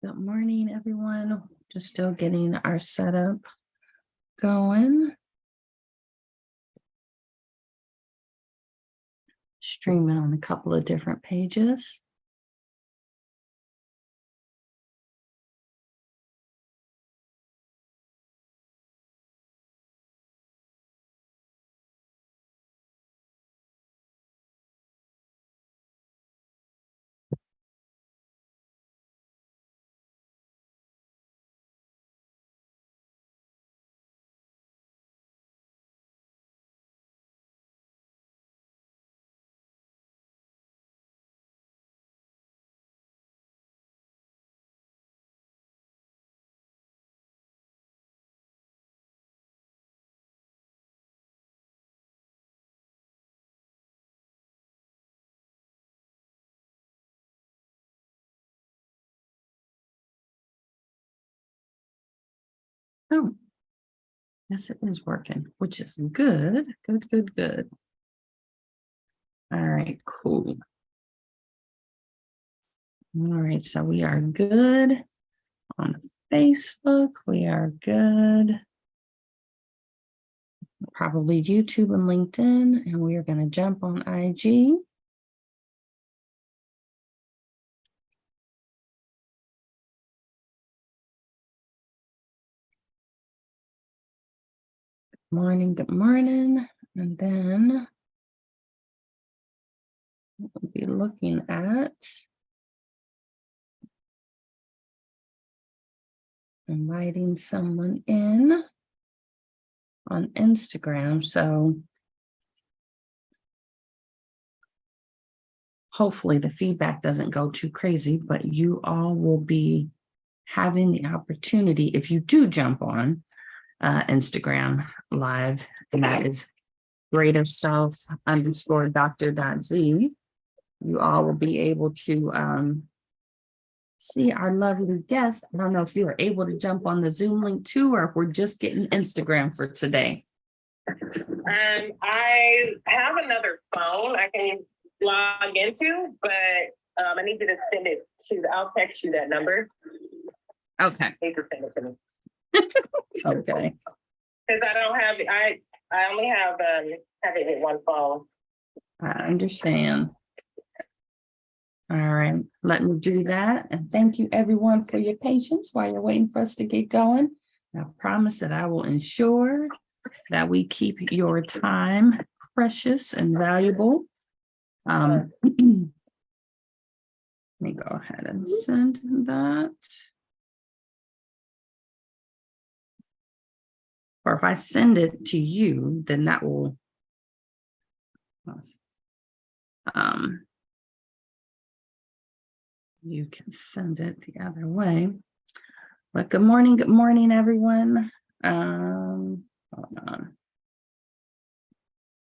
Good morning, everyone. Just still getting our setup going. Streaming on a couple of different pages. Oh, yes, it is working, which is good. Good. All right, cool. All right, so we are good on Facebook. We are good. Probably YouTube and LinkedIn, and we are going to jump on IG. Good morning. And then we'll be looking at inviting someone in on Instagram. So hopefully the feedback doesn't go too crazy, but you all will be having the opportunity, if you do jump on Instagram live, and that is greater self _ Dr.Z, you all will be able to see our lovely guest. I don't know if you are able to jump on the Zoom link too, or if we're just getting Instagram for today. I have another phone I can log into, but I need you to send it to, I'll text you that number. Okay. You can send it to me. Okay. Because I don't have, I only have it in one phone. I understand. All right, let me do that. And thank you everyone for your patience while you're waiting for us to get going. I promise that I will ensure that we keep your time precious and valuable. Let me go ahead and send that. Or if I send it to you, then that will you can send it the other way. But good morning, everyone. Hold on.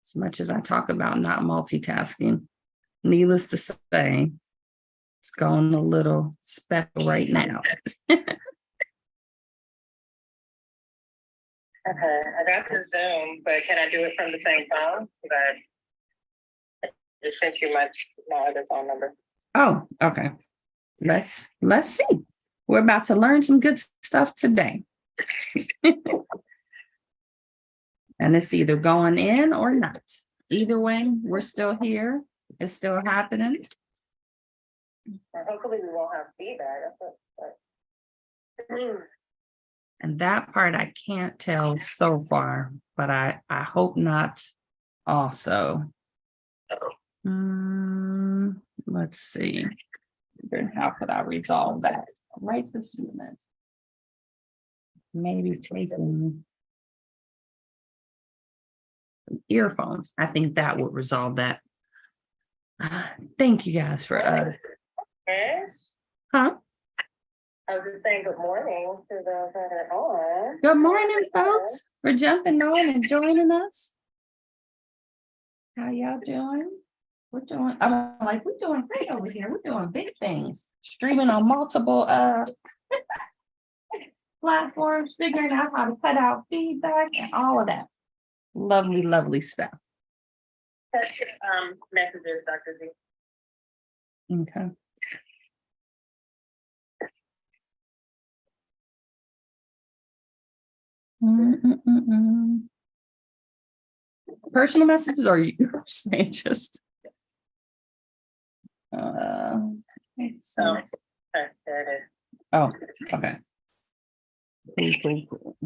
As much as I talk about not multitasking, needless to say, it's going a little special right now. Okay, I got the Zoom, but can I do it from the same phone? Because I just sent you my other phone number. Oh, okay. Let's see. We're about to learn some good stuff today. And it's either going in or not. Either way, we're still here. It's still happening. Hopefully we won't have feedback. And that part I can't tell so far, but I hope not also. Let's see. How could I resolve that right this minute? Maybe taking some earphones. I think that would resolve that. Thank you guys for Huh? I was just saying good morning to those that are on. Good morning, folks, for jumping on and joining us. How y'all doing? We're doing, we're doing great over here. We're doing big things. Streaming on multiple platforms, figuring out how to cut out feedback and all of that. Lovely stuff. Messages, Dr.Z. Okay. Personal messages, or you're saying just So, there it is. oh, okay. Cool.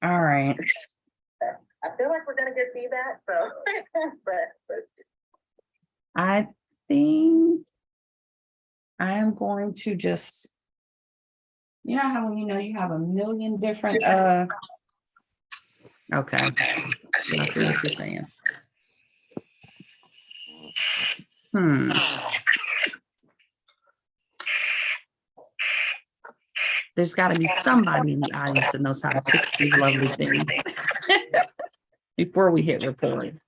All right. I feel like we're gonna get feedback, so, but I think I am going to just, you know how when you know you have a million different okay. I see what you're saying. There's got to be somebody in the audience that knows how to fix these lovely things before we hit record.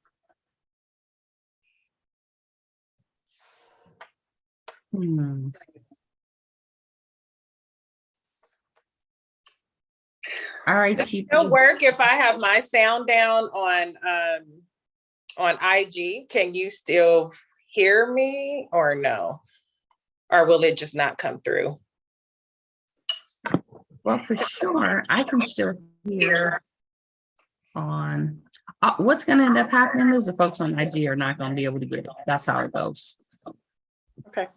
All right, people. It'll work if I have my sound down on IG. Can you still hear me or no? Or will it just not come through? Well, for sure, I can still hear on. What's going to end up happening is the folks on IG are not going to be able to get it. That's how it goes. Okay.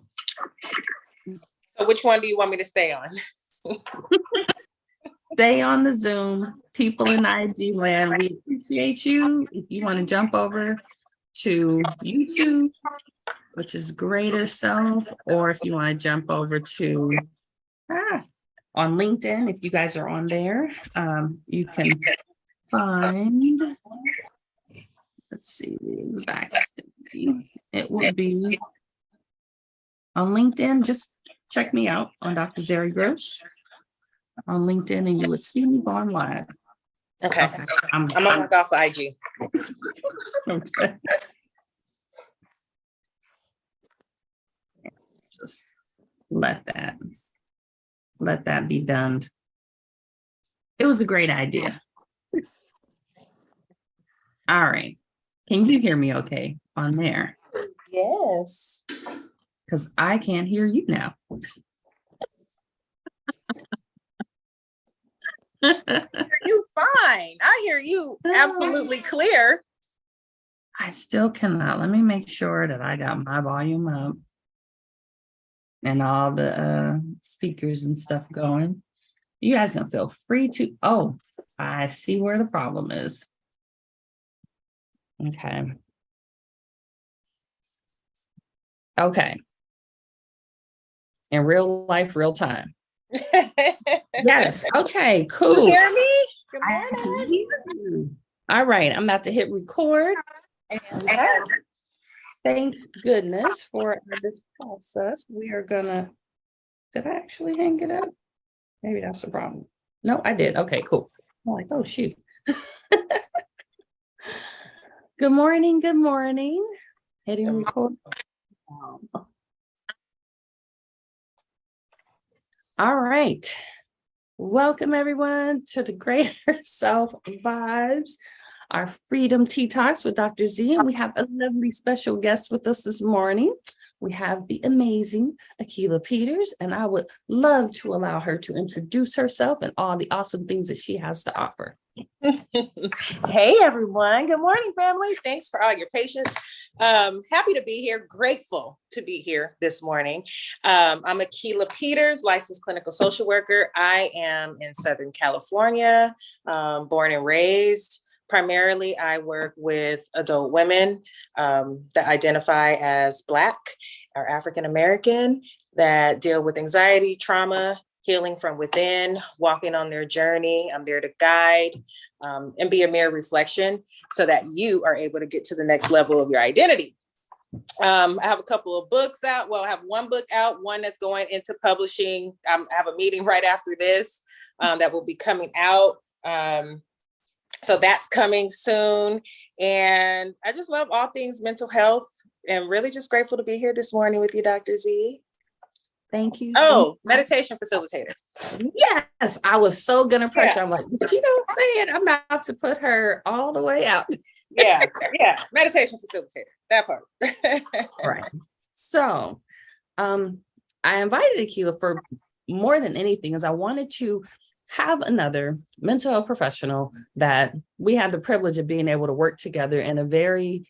So which one do you want me to stay on? Stay on the Zoom. People in IG land, we appreciate you. If you want to jump over to YouTube, which is Greater Self, or if you want to jump over to on LinkedIn, if you guys are on there, you can find, let's see the exact thing. It will be on LinkedIn. Just check me out on Dr.Z Gross on LinkedIn, and you would see me going live. Okay. I'm gonna work off IG. Okay. Just let that be done. It was a great idea. All right. Can you hear me okay on there? Yes. Because I can't hear you now. You fine. I hear you absolutely clear. I still cannot. Let me make sure that I got my volume up and all the speakers and stuff going. You guys can feel free to. Oh, I see where the problem is. Okay. In real life, real time. Yes. Okay, cool. You hear me? Good morning. All right. I'm about to hit record. And thank goodness for this process. We are gonna, did I actually hang it up? Maybe that's the problem. No, I did. Okay, cool. I'm like, oh shoot. Good morning. Hitting record. All right. Welcome everyone to the Greater Self Vibes, our Freedom Tea Talks with Dr. Z. And we have a lovely special guest with us this morning. We have the amazing Aquila Peters, and I would love to allow her to introduce herself and all the awesome things that she has to offer. Hey everyone. Good morning, family. Thanks for all your patience. Happy to be here. Grateful to be here this morning. I'm Aquila Peters, licensed clinical social worker. I am in Southern California, born and raised. Primarily, I work with adult women that identify as Black or African American, that deal with anxiety, trauma, healing from within, walking on their journey. I'm there to guide and be a mirror reflection so that you are able to get to the next level of your identity. I have a couple of books out. Well, I have one book out, one that's going into publishing. I have a meeting right after this that will be coming out. So that's coming soon. And I just love all things mental health and really just grateful to be here this morning with you, Dr. Z. Thank you. Oh, meditation facilitator. Yes, I was so gonna press her. I'm like, you know what I'm saying? I'm about to put her all the way out. Yeah, meditation facilitator, that part. Right. So I invited Aquila for more than anything is I wanted to have another mental health professional that we have the privilege of being able to work together in a very,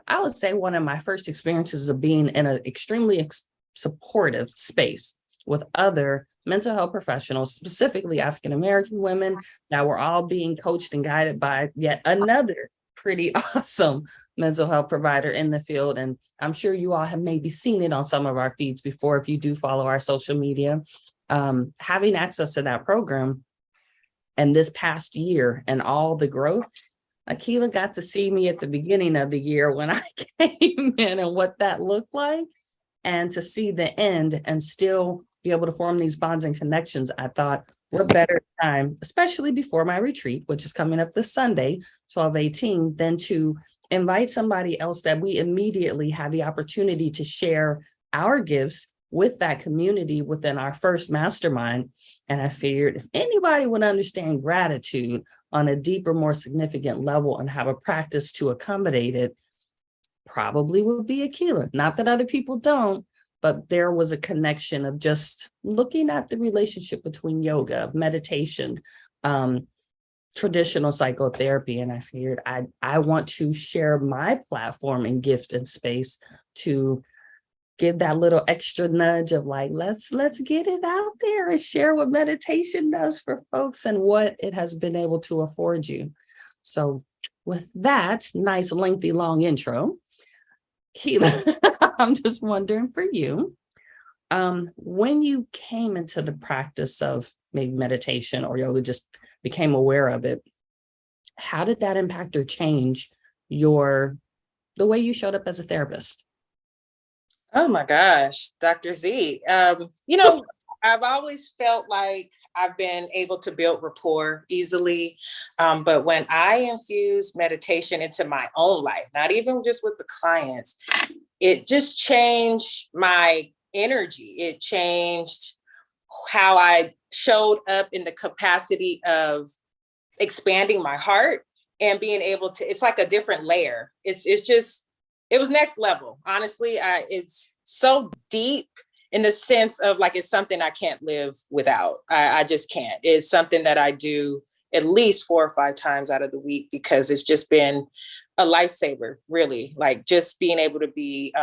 I would say, one of my first experiences of being in an extremely supportive space with other mental health professionals, specifically African-American women, that were all being coached and guided by yet another pretty awesome mental health provider in the field. And I'm sure you all have maybe seen it on some of our feeds before, if you do follow our social media. Having access to that program and this past year and all the growth, Aquila got to see me at the beginning of the year when I came in and what that looked like, and to see the end and still be able to form these bonds and connections. I thought, what better time, especially before my retreat, which is coming up this Sunday, 12/18, than to invite somebody else that we immediately had the opportunity to share our gifts with that community within our first mastermind. And I figured if anybody would understand gratitude on a deeper, more significant level and have a practice to accommodate it, probably would be Aquila. Not that other people don't, but there was a connection of just looking at the relationship between yoga, meditation, traditional psychotherapy. And I figured I want to share my platform and gift and space to give that little extra nudge of like, let's get it out there and share what meditation does for folks and what it has been able to afford you. So with that nice, lengthy, long intro, Keela, I'm just wondering for you, when you came into the practice of maybe meditation or yoga, just became aware of it, how did that impact or change the way you showed up as a therapist? Oh my gosh, Dr.Z. I've always felt like I've been able to build rapport easily. But when I infused meditation into my own life, not even just with the clients, it just changed my energy. It changed how I showed up in the capacity of expanding my heart and being able to, it's like a different layer. It was next level. Honestly, it's so deep in the sense of like, it's something I can't live without. I just can't. It's something that I do at least 4 or 5 times out of the week because it's just been a lifesaver, really. Like just being able to be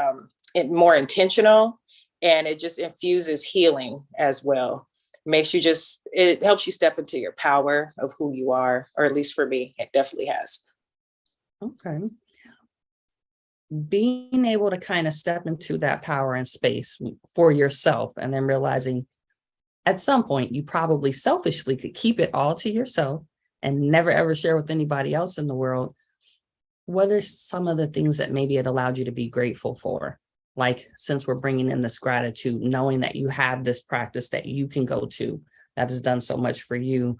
more intentional, and it just infuses healing as well. It helps you step into your power of who you are, or at least for me, it definitely has. Okay. Being able to kind of step into that power and space for yourself, and then realizing at some point you probably selfishly could keep it all to yourself and never ever share with anybody else in the world. What are some of the things that maybe it allowed you to be grateful for? Like, since we're bringing in this gratitude, knowing that you have this practice that you can go to that has done so much for you,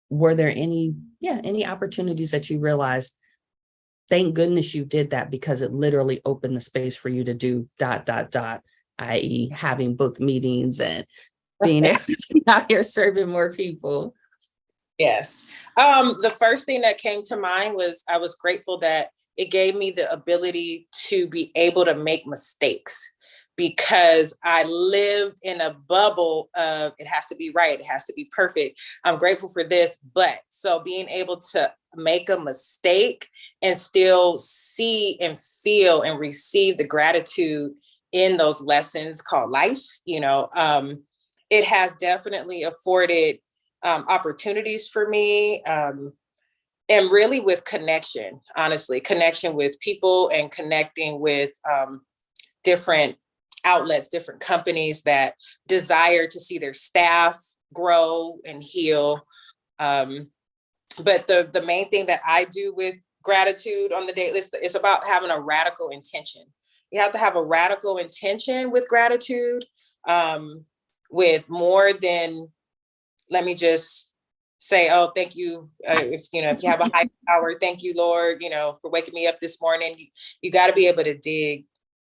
were there any opportunities that you realized, thank goodness you did that, because it literally opened the space for you to do ... i.e. having book meetings and being able to be out here serving more people? Yes. The first thing that came to mind was I was grateful that it gave me the ability to be able to make mistakes, because I lived in a bubble of it has to be right, it has to be perfect. I'm grateful for this, but so being able to make a mistake and still see and feel and receive the gratitude in those lessons called life, it has definitely afforded opportunities for me. And really with connection, honestly, connection with people and connecting with different outlets, different companies that desire to see their staff grow and heal. But the main thing that I do with gratitude on the day list is about having a radical intention. You have to have a radical intention with gratitude, with more than, let me just say, oh, thank you. If you have a high power, thank you, Lord, for waking me up this morning. You got to be able to dig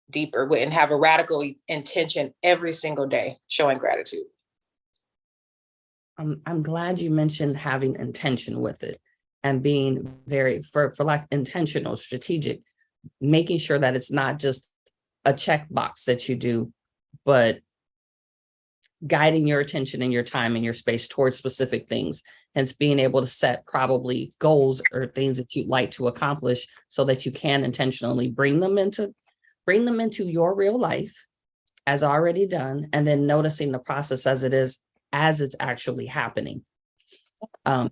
deeper and have a radical intention every single day, showing gratitude. I'm glad you mentioned having intention with it and being very, for like intentional, strategic, making sure that it's not just a checkbox that you do, but guiding your attention and your time and your space towards specific things. Hence being able to set probably goals or things that you'd like to accomplish so that you can intentionally bring them into your real life as already done, and then noticing the process as it's actually happening. And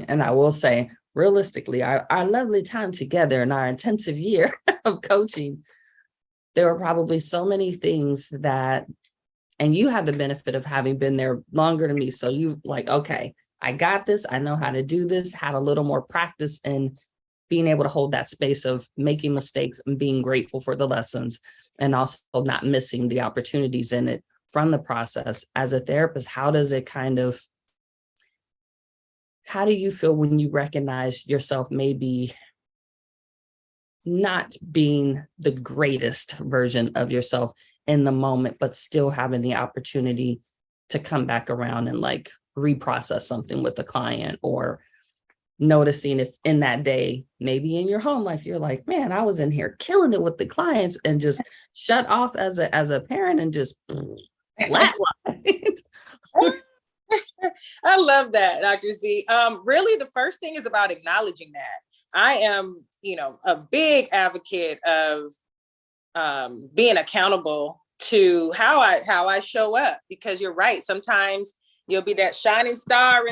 I will say, realistically, our lovely time together in our intensive year of coaching, there were probably so many things that, and you had the benefit of having been there longer than me. So you like, okay, I got this. I know how to do this, had a little more practice in being able to hold that space of making mistakes and being grateful for the lessons, and also not missing the opportunities in it from the process. As a therapist, how do you feel when you recognize yourself maybe not being the greatest version of yourself in the moment, but still having the opportunity to come back around and like reprocess something with the client, or noticing if in that day, maybe in your home life, you're like, man, I was in here killing it with the clients, and just shut off as a parent and just flatlined. I love that, Dr. Z. Really, the first thing is about acknowledging that. I am, a big advocate of being accountable to how I show up, because you're right. Sometimes you'll be that shining star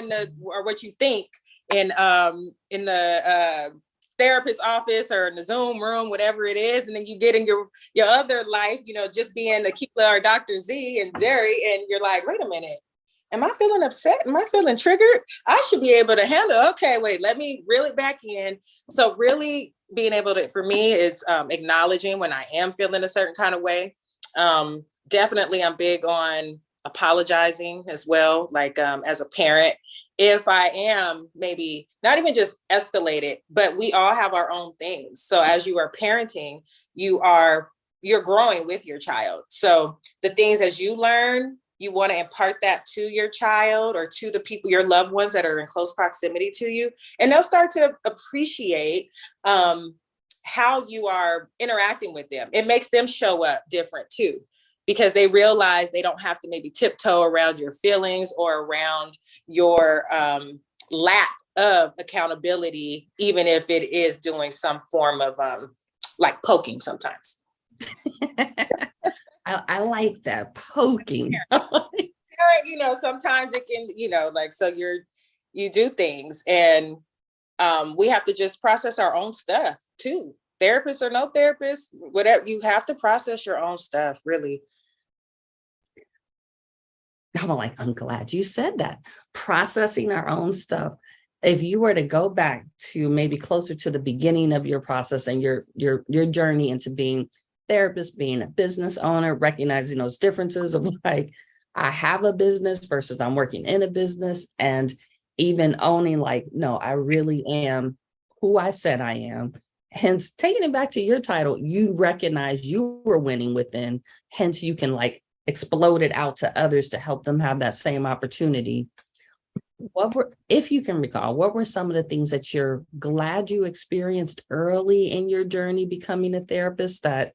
or what you think in the therapist office or in the Zoom room, whatever it is, and then you get in your other life, just being Aquila or Dr.Z and Zeri, and you're like, wait a minute. Am I feeling upset? Am I feeling triggered? I should be able to handle, okay, wait, let me reel it back in. So really being able to, for me, is acknowledging when I am feeling a certain kind of way. Definitely, I'm big on apologizing as well. Like as a parent, if I am maybe not even just escalated, but we all have our own things. So as you are parenting, you're growing with your child. So the things as you learn, you want to impart that to your child or to the people, your loved ones that are in close proximity to you. And they'll start to appreciate how you are interacting with them. It makes them show up different too, because they realize they don't have to maybe tiptoe around your feelings or around your lack of accountability, even if it is doing some form of like poking sometimes. I like that, poking. Sometimes it can, so you do things, and we have to just process our own stuff too. Therapist or no therapist, whatever, you have to process your own stuff, really. I'm glad you said that. Processing our own stuff. If you were to go back to maybe closer to the beginning of your process and your journey into being therapist, being a business owner, recognizing those differences of like, I have a business versus I'm working in a business, and even owning like, no, I really am who I said I am. Hence, taking it back to your title, you recognize you were winning within, hence you can like explode it out to others to help them have that same opportunity. If you can recall, what were some of the things that you're glad you experienced early in your journey becoming a therapist that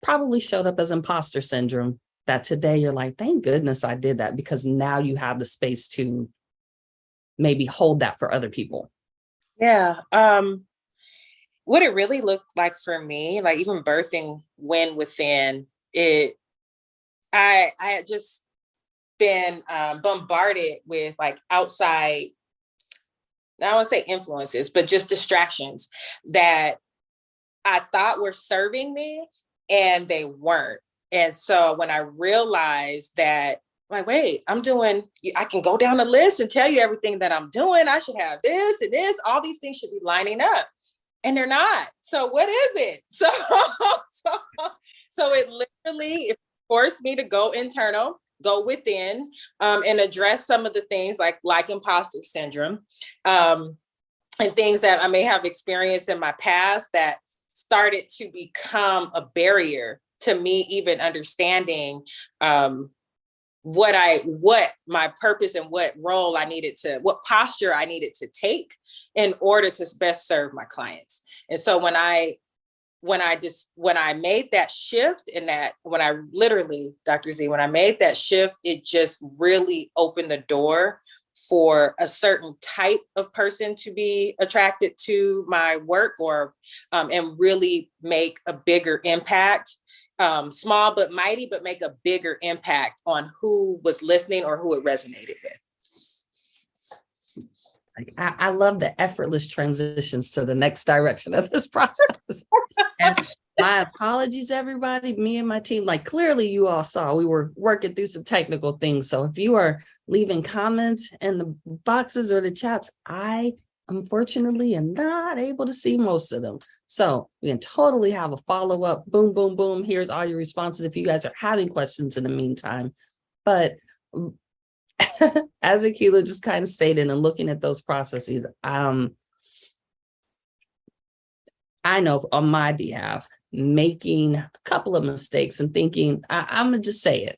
probably showed up as imposter syndrome, that today you're like, thank goodness I did that, because now you have the space to maybe hold that for other people? Yeah. What it really looked like for me, like even birthing when within it, I had just been bombarded with like outside, I don't want to say influences, but just distractions that I thought were serving me, and they weren't. And so when I realized that, like, wait, I can go down the list and tell you everything that I'm doing. I should have this and this, all these things should be lining up, and they're not. So what is it? So it literally forced me to go internal, go within, and address some of the things like imposter syndrome, and things that I may have experienced in my past that started to become a barrier to me even understanding what my purpose and what role what posture I needed to take in order to best serve my clients. And so when I when I made that shift, and that when I literally, Dr. Z, when I made that shift, it just really opened the door for a certain type of person to be attracted to my work, or and really make a bigger impact. Small but mighty, but make a bigger impact on who was listening or who it resonated with. I love the effortless transitions to the next direction of this process. And my apologies, everybody, me and my team, like clearly you all saw we were working through some technical things. So if you are leaving comments in the boxes or the chats, I unfortunately am not able to see most of them. So we can totally have a follow-up, boom, boom, boom. Here's all your responses if you guys are having questions in the meantime. But as Aquila just kind of stated, and looking at those processes, I know on my behalf, making a couple of mistakes and thinking, I'm going to just say it.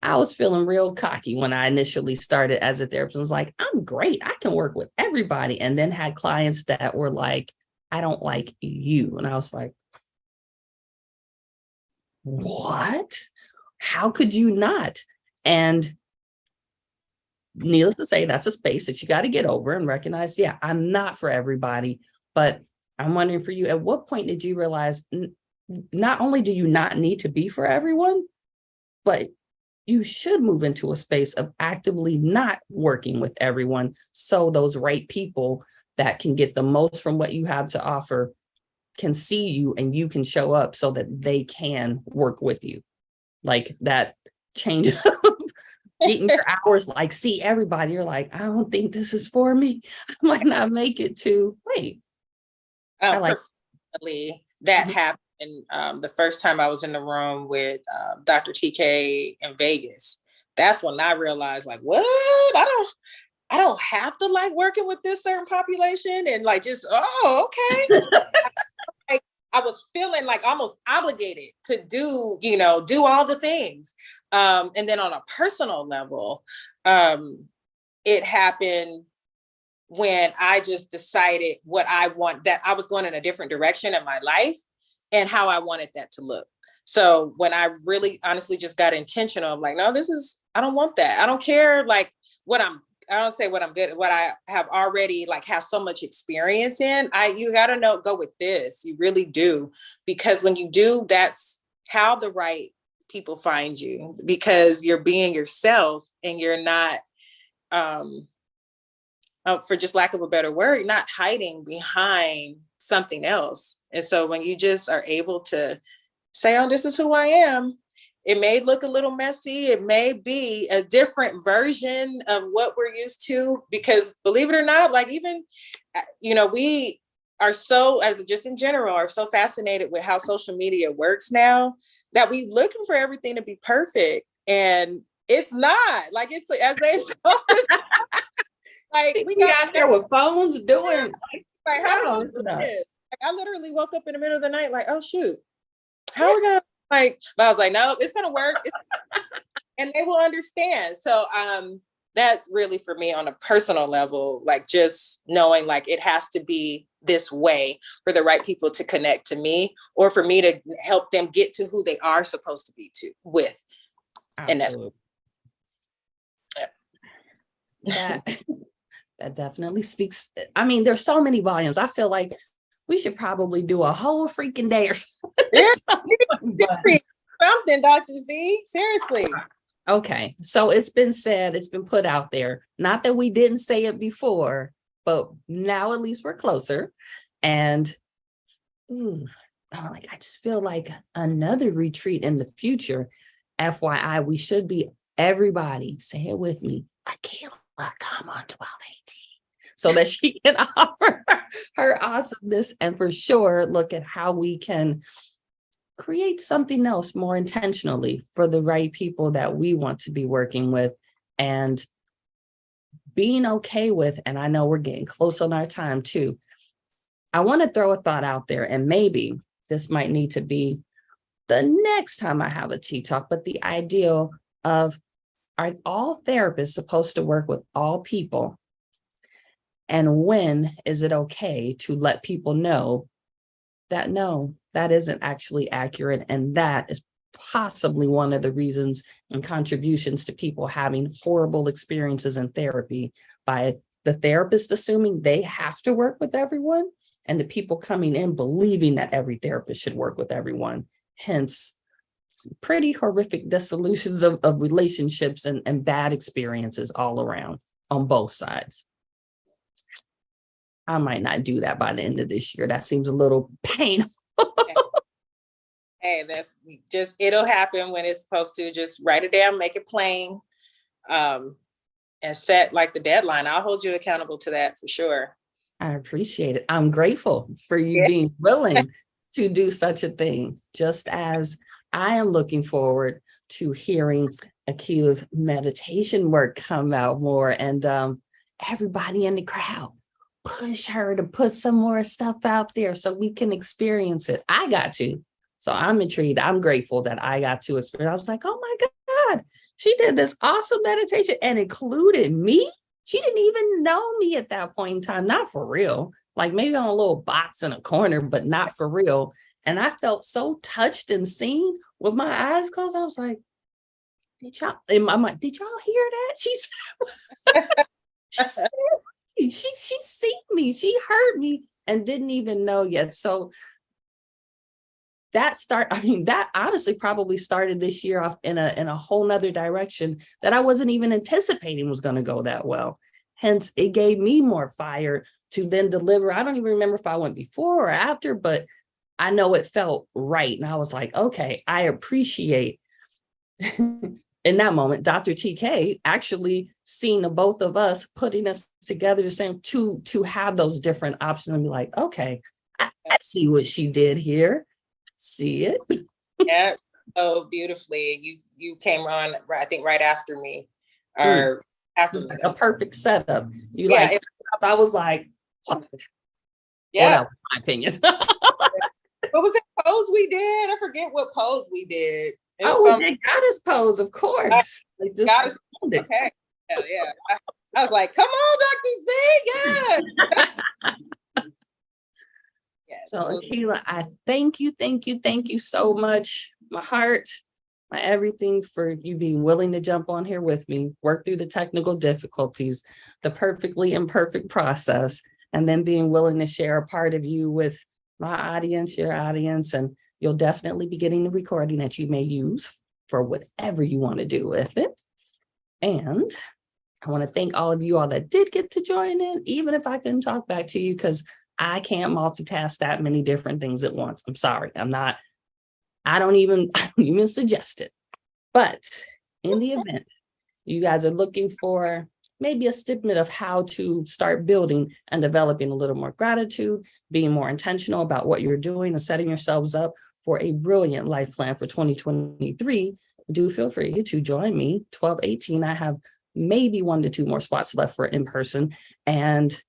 I was feeling real cocky when I initially started as a therapist. I was like, I'm great. I can work with everybody. And then had clients that were like, I don't like you. And I was like, what? How could you not? And needless to say, that's a space that you got to get over and recognize, yeah, I'm not for everybody. But I'm wondering for you, at what point did you realize not only do you not need to be for everyone, but you should move into a space of actively not working with everyone, so those right people that can get the most from what you have to offer can see you and you can show up so that they can work with you. Like that change of getting your hours, like see everybody, you're like, I don't think this is for me. I might not make it to, wait. I like that happened the first time I was in the room with Dr. TK in Vegas. That's when I realized, like, what? I don't have to like working with this certain population, and like just, oh, okay. Like, I was feeling like almost obligated to do all the things. And then on a personal level, it happened when I just decided what I want, that I was going in a different direction in my life and how I wanted that to look. So when I really honestly just got intentional, I'm like, no, I don't want that. I don't care like I don't say what I'm good at, what I have already like have so much experience in. You got to go with this. You really do. Because when you do, that's how the right people find you, because you're being yourself and you're not, for just lack of a better word, not hiding behind something else. And so when you just are able to say, oh, this is who I am, it may look a little messy. It may be a different version of what we're used to, because believe it or not, like even, we are so, as just in general, are so fascinated with how social media works now that we looking for everything to be perfect. And it's not like, it's as they show us, like we got there with phones doing like how do like, I literally woke up in the middle of the night like, oh shoot, how are we gonna like, but I was like, no, it's gonna work. And they will understand. So that's really for me on a personal level, like just knowing like it has to be this way for the right people to connect to me, or for me to help them get to who they are supposed to be with. Absolutely. And that's that definitely speaks. I mean, there's so many volumes. I feel like we should probably do a whole freaking day or something. Something, Dr. Z, seriously. Okay, so it's been said, it's been put out there. Not that we didn't say it before, but now at least we're closer. And I just feel like another retreat in the future. FYI, we should be everybody. Say it with me. Aquila, come on 1218, so that she can offer her awesomeness, and for sure look at how we can create something else more intentionally for the right people that we want to be working with, and being okay with, and I know we're getting close on our time too. I want to throw a thought out there, and maybe this might need to be the next time I have a tea talk, but the ideal of, are all therapists supposed to work with all people? And when is it okay to let people know that no, that isn't actually accurate. And that is possibly one of the reasons and contributions to people having horrible experiences in therapy, by the therapist assuming they have to work with everyone, and the people coming in believing that every therapist should work with everyone. Hence, pretty horrific dissolutions of relationships and bad experiences all around on both sides. I might not do that by the end of this year. That seems a little painful. Hey, that's just, it'll happen when it's supposed to. Just write it down, make it plain, and set like the deadline. I'll hold you accountable to that for sure. I appreciate it. I'm grateful for you being willing to do such a thing, just as I am looking forward to hearing Aquila's meditation work come out more, and everybody in the crowd push her to put some more stuff out there so we can experience it. I got to. So I'm intrigued. I'm grateful that I got to experience. I was like, oh my God, she did this awesome meditation and included me. She didn't even know me at that point in time. Not for real. Like maybe on a little box in a corner, but not for real. And I felt so touched and seen with my eyes closed. I was like, did y'all, in my mind, did y'all hear that? She's she seen me, she heard me and didn't even know yet. So that honestly probably started this year off in a whole nother direction that I wasn't even anticipating was going to go that well. Hence, it gave me more fire to then deliver. I don't even remember if I went before or after, but I know it felt right. And I was like, okay, I appreciate in that moment, Dr. TK actually seeing the both of us putting us together the same to have those different options and be like, okay, I see what she did here. See it. Yeah, so beautifully. You came on, I think, right after me, or after Like a perfect setup. You yeah, like, I was like, oh, yeah. that was my opinion. What was that pose we did? I forget what pose we did. We did goddess pose, of course. Like just goddess. Okay. Yeah. I was like, come on, Dr. Z. Yes. Yes. So Aquila, I thank you so much. My heart, my everything, for you being willing to jump on here with me, work through the technical difficulties, the perfectly imperfect process, and then being willing to share a part of you with my audience, your audience, and you'll definitely be getting the recording that you may use for whatever you want to do with it. And I want to thank all of you all that did get to join in, even if I couldn't talk back to you, because I can't multitask that many different things at once. I'm sorry. I don't even suggest it. But in the event you guys are looking for maybe a snippet of how to start building and developing a little more gratitude, being more intentional about what you're doing and setting yourselves up for a brilliant life plan for 2023, do feel free to join me. 12/18, I have maybe 1 to 2 more spots left for in-person, and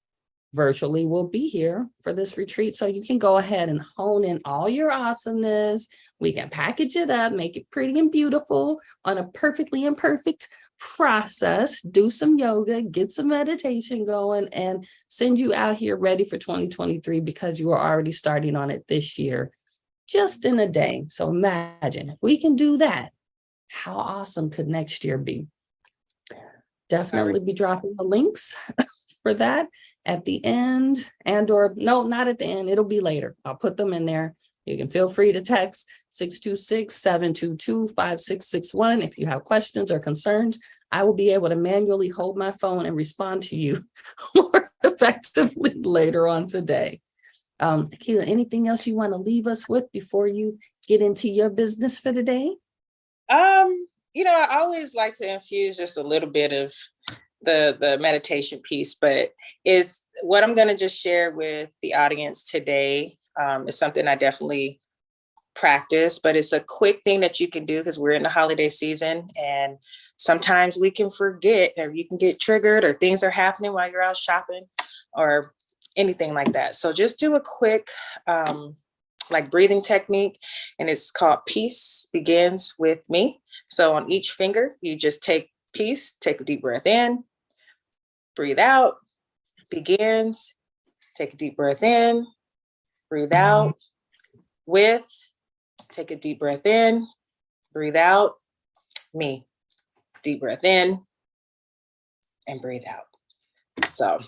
virtually we'll be here for this retreat. So you can go ahead and hone in all your awesomeness. We can package it up, make it pretty and beautiful on a perfectly imperfect process, do some yoga, get some meditation going, and send you out here ready for 2023 because you are already starting on it this year, just in a day. So imagine if we can do that, how awesome could next year be? Definitely be dropping the links for that at the end, and or no, not at the end, it'll be later. I'll put them in there. You can feel free to text 626-722-5661 if you have questions or concerns. I will be able to manually hold my phone and respond to you more effectively later on today. Aquila, anything else you want to leave us with before you get into your business for today? I always like to infuse just a little bit of the meditation piece, but it's what I'm going to just share with the audience today. Is something I definitely practice, but it's a quick thing that you can do because we're in the holiday season and sometimes we can forget, or you can get triggered, or things are happening while you're out shopping or anything like that. So just do a quick like breathing technique, and it's called Peace Begins With Me. So on each finger, you just take peace, take a deep breath in, breathe out, begins, take a deep breath in, breathe out, with, take a deep breath in, breathe out, me. Deep breath in and breathe out. So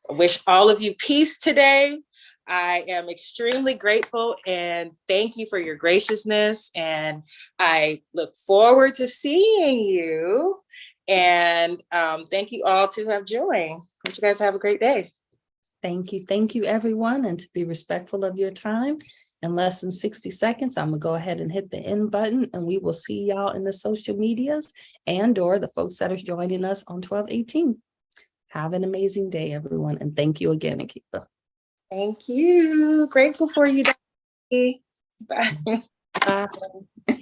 I wish all of you peace today. I am extremely grateful and thank you for your graciousness. And I look forward to seeing you. And thank you all to have joined. Hope you guys have a great day. Thank you. Thank you, everyone. And to be respectful of your time, in less than 60 seconds, I'm going to go ahead and hit the end button, and we will see y'all in the social medias and or the folks that are joining us on 12/18. Have an amazing day, everyone. And thank you again, Aquila. Thank you. Grateful for you, Dr.Z. Bye. Bye.